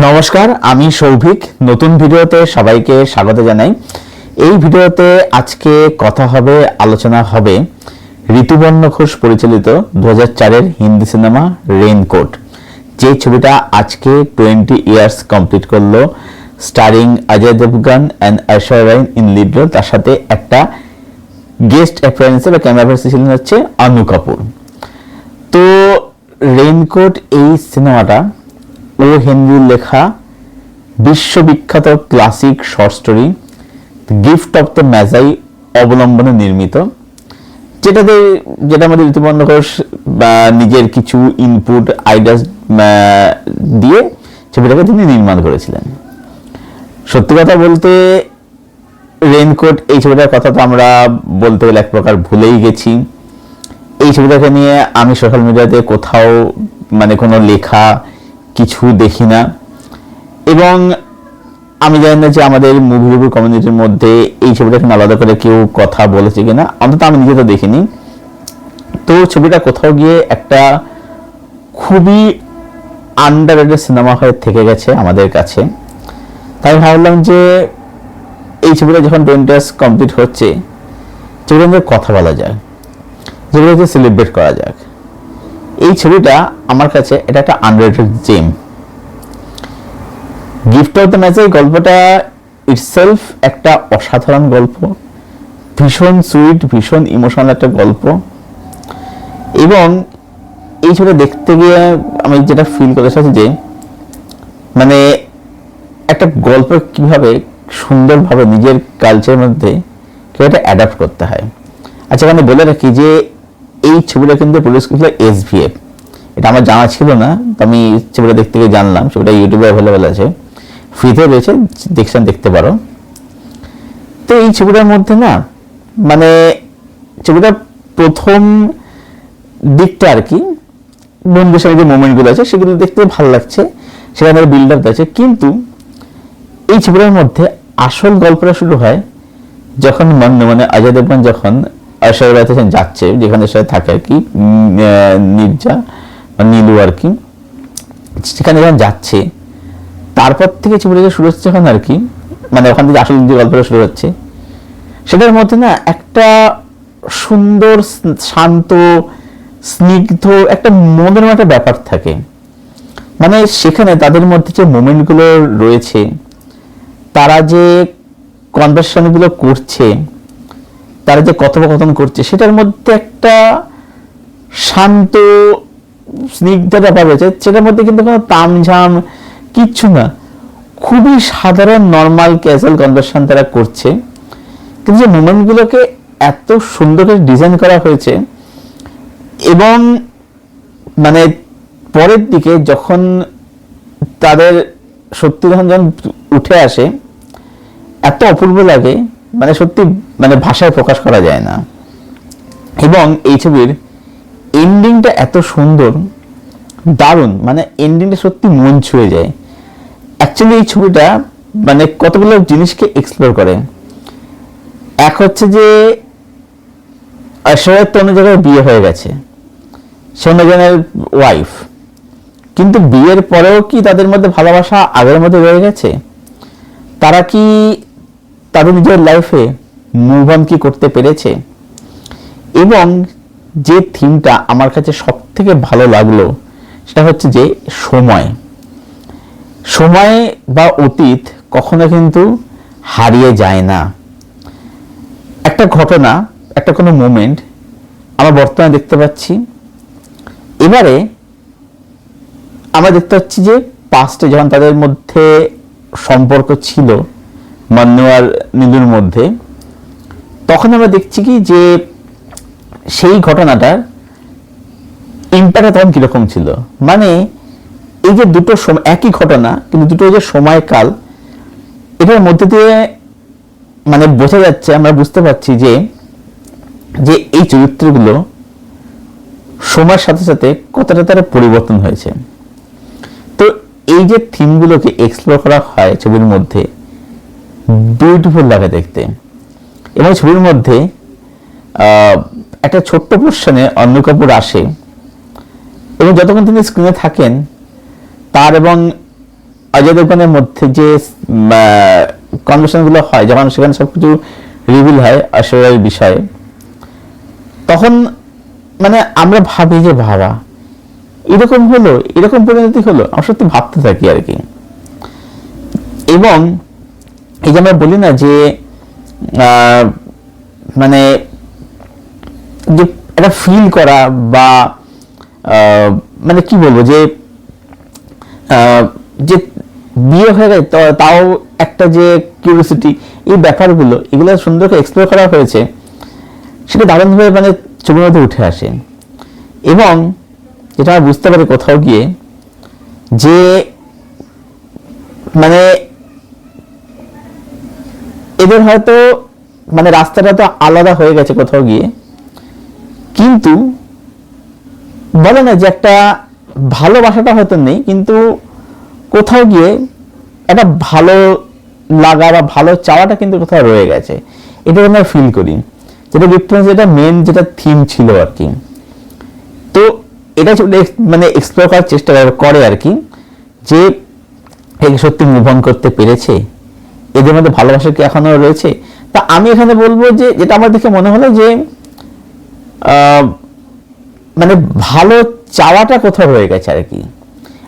নমস্কার, আমি সৌভিক। নতুন ভিডিওতে সবাইকে স্বাগত জানাই। এই ভিডিওতে আজকে আলোচনা হবে ঋতুপর্ণ ঘোষ পরিচালিত 2004-এর হিন্দি সিনেমা রেইনকোট, যে ছবিটা আজকে 20 ইয়ার্স কমপ্লিট করলো, starring Ajay Devgn and Aishwarya Rai in lead role. তার সাথে একটা গেস্ট অ্যাপিয়ারেন্সে বা ক্যামেরা পার্সন ছিলেন হচ্ছে অনু কাপুর। তো রেইনকোট এই সিনেমাটা ও হেনরির লেখা বিশ্ববিখ্যাত classic short story gift of the ম্যাজাই অবলম্বনে নির্মিত, যেটা আমাদের ঋতুপর্ণ ঘোষ বা নিজের কিছু ইনপুট আইডিয়াস দিয়ে ছবিটাকে তিনি নির্মাণ করেছিলেন। সত্যি কথা বলতে রেইনকোট এই ছবিটার কথা তো আমরা বলতে গেলে এক প্রকার ভুলেই গেছি। এই ছবিটাকে নিয়ে আমি সোশ্যাল মিডিয়াতে কোথাও কোনো লেখা কিছু দেখি না, এবং আমি জানি না যে আমাদের মুভি রিভিউ কমিউনিটির মধ্যে এই ছবিটাকে আলাদা করে কেউ কথা বলেছে কিনা, অন্তত আমি নিজে তো দেখিনি। তো ছবিটা কোথাও গিয়ে একটা খুবই আন্ডাররেটেড সিনেমা হয়ে থেকে গেছে আমাদের কাছে। তাই ভাবলাম যে এই ছবিটা যখন 20 ইয়ার্স কমপ্লিট হচ্ছে, ছবিটা নিয়ে কথা বলা যায়, ছবিটাকে সেলিব্রেট করা যাক। এই ছবিটা আমার কাছে এটা একটা underrated gem. Gift of the Magi গল্পটা ইটসেলফ একটা অসাধারণ গল্প, ভীষণ সুইট, ভীষণ ইমোশনাল একটা গল্প। এবং এই ছবিটা দেখতে গিয়ে আমি যেটা ফিল করেছি যে একটা গল্প কিভাবে সুন্দরভাবে নিজের কালচারের মধ্যে কিভাবে অ্যাডাপ্ট করতে হয়। আচ্ছা, এখানে বলে রাখি যে এই ছবিটা কিন্তু প্রডিউস করেছিল SVF। এটা আমার জানা ছিল না, তো আমি ছবিটা দেখতে গিয়ে জানলাম। ছবিটা ইউটিউবে অ্যাভেলেবেল আছে, ফ্রিতে রয়েছে, দেখতে পারো। তো এই ছবিটার মধ্যে ছবিটা প্রথম দিকটা আর কি, বন্ধুর সঙ্গে যে মোমেন্টগুলো আছে সেগুলো দেখতে ভালো লাগছে, সেখানে বিল্ড আপ আছে। কিন্তু এই ছবিটার মধ্যে আসল গল্পটা শুরু হয় যখন অজয় দেবগন যখন ঐশ্বরিয়া রায় যাচ্ছে, যেখানে সে থাকে আর কি, নির্জা বা নীলু আর কি, সেখানে যখন যাচ্ছে, তারপর থেকে ছবিটা শুরু হচ্ছে যখন আর কি, ওখান থেকে আসল যে গল্পটা শুরু হচ্ছে, সেটার মধ্যে একটা সুন্দর, শান্ত, স্নিগ্ধ একটা মনের একটা ব্যাপার থাকে। সেখানে তাদের মধ্যে যে মোমেন্টগুলো রয়েছে, তারা যে কনভারসেশনগুলো করছে, তারা যে কথোপকথন করছে, সেটার মধ্যে একটা শান্ত স্নিগ্ধ ব্যাপার রয়েছে। সেটার মধ্যে কিন্তু কোনো তামঝাম কিচ্ছু না, খুবই সাধারণ নর্মাল ক্যাজুয়াল কনভারসেশন তারা করছে, কিন্তু যে মোমেন্টগুলোকে এত সুন্দর করে ডিজাইন করা হয়েছে। এবং পরের দিকে যখন তাদের সত্যি যখন উঠে আসে, এত অপূর্ব লাগে, সত্যি ভাষায় প্রকাশ করা যায় না। এবং এই ছবির এন্ডিংটা এত সুন্দর, দারুণ, এন্ডিংটা সত্যি মন ছুঁয়ে যায়। অ্যাকচুয়ালি এই ছবিটা কতগুলো জিনিসকে এক্সপ্লোর করে। এক হচ্ছে যে ঐশ্বরিয়ার তো অন্য জায়গায় বিয়ে হয়ে গেছে, সে অন্যজনের ওয়াইফ, কিন্তু বিয়ের পরেও কি তাদের মধ্যে ভালোবাসা আগের মধ্যে রয়ে গেছে? তারা কি তাদের নিজের লাইফে মুভ অন কি করতে পেরেছে? এবং যে থিমটা আমার কাছে সব থেকে ভালো লাগলো সেটা হচ্ছে যে সময় বা অতীত কখনো কিন্তু হারিয়ে যায় না। একটা ঘটনা, একটা কোনো মোমেন্ট আমরা বর্তমানে দেখতে পাচ্ছি, এবারে আমরা দেখতে পাচ্ছি যে পাস্টে যখন তাদের মধ্যে সম্পর্ক ছিল মান্নু আর নীলুর মধ্যে, তখন আমরা দেখছি কি যে সেই ঘটনাটার ইম্প্যাক্ট তখন কিরকম ছিল। এই যে দুটো একই ঘটনা, কিন্তু দুটো যে সময়কাল, এটার মধ্যে দিয়ে বোঝা যাচ্ছে, আমরা বুঝতে পারছি যে এই চরিত্রগুলো সময়ের সাথে সাথে কতটা তারা পরিবর্তন হয়েছে। তো এই যে থিমগুলোকে এক্সপ্লোর করা হয় ছবির মধ্যে, বিউটিফুল লাগে দেখতে। এবং ছবির মধ্যে একটা ছোট্ট পোর্শনে অনু কাপুর আসে, এবং যতক্ষণ তিনি স্ক্রিনে থাকেন, তার এবং অজয় দেবগনের মধ্যে যে কনভারসেশন গুলো হয়, যখন সেখানে সবকিছু রিভিল হয় ঐশ্বরিয়ার বিষয়ে, তখন মানে আমরা ভাবি যে ভাবা এরকম হলো, এরকম পরিণতি হলো, আমরা সত্যি ভাবতে থাকি আর কি। এবং এই যে আমরা বলি না যে মানে যে একটা ফিল করা বা মানে কি বলবো যে যে বিয়ে হয়ে গেছে তাও একটা যে কিউরিওসিটি, এই ব্যাপারগুলো এগুলো সুন্দর করে এক্সপ্লোর করা হয়েছে, সেটা দারুণভাবে মানে ছবির মধ্যে উঠে আসে। এবং যেটা আমরা বুঝতে পারি কোথাও গিয়ে যে মানে এদের হয়তো মানে রাস্তাটা তো আলাদা হয়ে গেছে কোথাও গিয়ে, কিন্তু বলে না যে একটা ভালোবাসাটা হয়তো নেই, কিন্তু কোথাও গিয়ে একটা ভালো লাগা বা ভালো চাওয়াটা কিন্তু কোথাও রয়ে গেছে, এটা আমরা ফিল করি, যেটা ডিফারেন্স, যেটা মেন যেটা থিম ছিল আর কি। তো এটা মানে এক্সপ্লোর করার চেষ্টা করে আর কি, যে সত্যি মুভ অন করতে পেরেছে, এদের মধ্যে ভালোবাসা কি এখনো রয়েছে। তা আমি এখানে বলবো যে যেটা আমার দেখে মনে হলো যে মানে ভালো চাওয়াটা কোথাও রয়ে গেছে আর কি।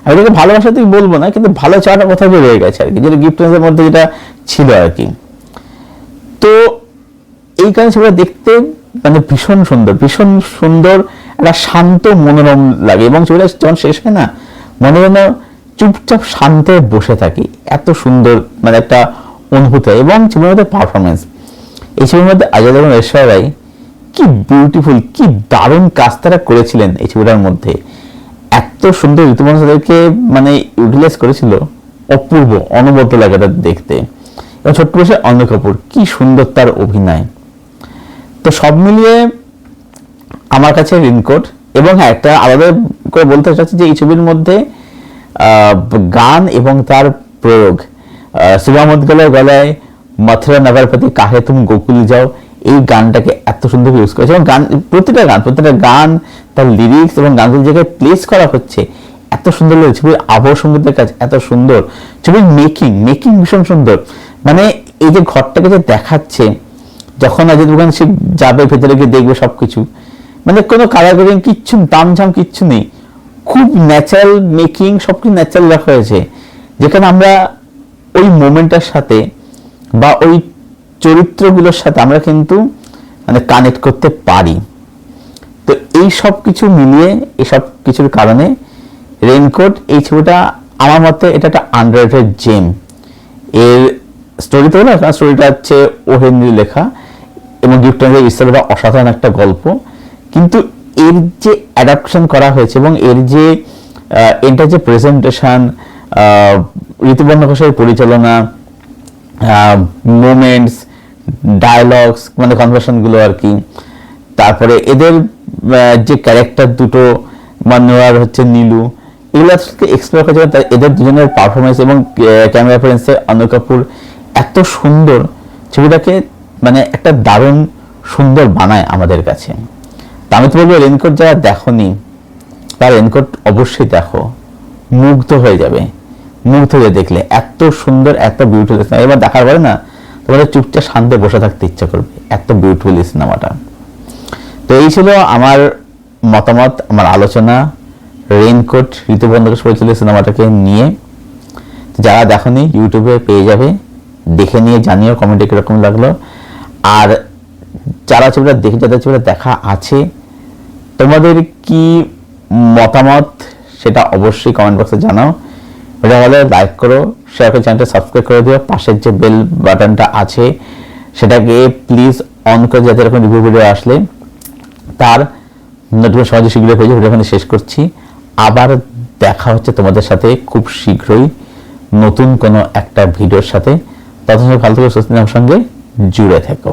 আমি এটাকে ভালোবাসা তুই বলবো না, কিন্তু ভালো চাওয়াটা কোথাও রয়ে গেছে আর কি, যেটা গিফটের মধ্যে যেটা ছিল আর কি। তো এই কারণে ছবিটা দেখতে মানে ভীষণ সুন্দর, ভীষণ সুন্দর, একটা শান্ত মনোরম লাগে। এবং ছবিটা যখন শেষ হয় না, মনে হয় না চুপচাপ শান্তে বসে থাকি, এত সুন্দর মানে একটা অনুভূতি। এবং ছবির মধ্যে পারফরমেন্স, এই ছবির মধ্যে অজয় দেবগন, ঐশ্বরিয়া রায় কি বিউটিফুল, কি দারুণ কাজ তারা করেছিলেন এই ছবিটার মধ্যে। এত সুন্দর ঋতুপর্ণা তাদেরকে মানে ইউটিলাইজ করেছিল, অপূর্ব, অনবদ্য লাগে তাদের দেখতে। এবং ছোট্ট বয়সে অন্য কাপুর, কি সুন্দর তার অভিনয়। তো সব মিলিয়ে আমার কাছে রেইনকোট। এবং হ্যাঁ, একটা আলাদা করে বলতে চাচ্ছি যে এই ছবির মধ্যে গান এবং তার প্রয়োগ, সুবা মুদগলের গলায় মথুরা নগরপতি কাহে তুম গোকুল যাও, এই গানটাকে এত সুন্দর ইউজ করেছে। এবং গান, প্রতিটা গান তার লিরিক্স এবং গানগুলো জায়গায় প্লেস করা হচ্ছে, এত সুন্দর লাগে। ছবির আবহ সঙ্গীতের কাজ এত সুন্দর, ছবির মেকিং ভীষণ সুন্দর। মানে এই যে ঘরটাকে যে দেখাচ্ছে, যখন অজয় দেবগন সে যাবে ভেতরে গিয়ে দেখবে সবকিছু, মানে কোনো কালার গ্রেডিং কিচ্ছু, তামঝাম কিচ্ছু নেই, খুব ন্যাচারাল মেকিং, সবকিছু ন্যাচারাল রাখা হয়েছে, যেখানে আমরা ওই মোমেন্টটার সাথে বা ওই চরিত্রগুলোর সাথে আমরা কিন্তু মানে কানেক্ট করতে পারি। তো এই সব কিছু মিলিয়ে, এই সব কিছুর কারণে রেইনকোট এই ছবিটা আমার মতে এটা একটা আন্ডাররেটেড জেম। এর স্টোরি তো না, স্টোরিটা হচ্ছে ও হেনরি লেখা এবং গিফটের ইসলামটা অসাধারণ একটা গল্প, কিন্তু এর যে অ্যাডাপশন করা হয়েছে এবং এর যে এটা যে প্রেজেন্টেশন, ঋতুপর্ণা ঘোষের পরিচালনা, মোমেন্টস, ডায়লগস মানে কনভারসেশনগুলো আর কি, তারপরে এদের যে ক্যারেক্টার দুটো, মান্নোয়ার হচ্ছে নীলু, এগুলো এক্সপ্লোর করেছে, এদের দুজনের পারফরমেন্স এবং ক্যামেরা প্রেজেন্সে অন্য কাপুর এত সুন্দর ছবিটাকে মানে একটা দারুণ সুন্দর বানায় আমাদের কাছে। তা আমি তো বলবো রেইনকোট যারা দেখোনি তারা রেইনকোট অবশ্যই দেখো, মুগ্ধ হয়ে যাবে, মুগ্ধ হয়ে দেখলে এত সুন্দর, এত বিউটিফুল। এবার দেখার পরে না তোমাদের চুপচাপ শান্তে বসে থাকতে ইচ্ছা করবে, এত বিউটিফুল এই সিনেমাটা। তো এই ছিল আমার মতামত, আমার আলোচনা রেইনকোট ঋতুপর্ণা ঘোষ পরিচালিত সিনেমাটাকে নিয়ে। যারা দেখোনি ইউটিউবে পেয়ে যাবে, দেখে নিয়ে জানিও কমেন্টে কিরকম লাগলো। আর যারা ছবিটা দেখে, যাদের ছবিটা দেখা আছে, তোমাদের কি মতামত সেটা অবশ্যই কমেন্ট বক্সে জানাও। ভিডিও ভালো লাইক করো, শেয়ার করে চ্যানেলটা সাবস্ক্রাইব করে দিও, পাশের যে বেল বাটনটা আছে সেটাকে প্লিজ অন করে, যাতে এরকম রিভিউ ভিডিও আসলে তার নোটিফিকেশন সহজে শীঘ্রই পেয়ে যাবে। ভিডিও এখানে শেষ করছি, আবার দেখা হচ্ছে তোমাদের সাথে খুব শীঘ্রই নতুন কোনো একটা ভিডিওর সাথে। ততক্ষণ ভালো থেকে সুস্থ সঙ্গে জুড়ে থেকো।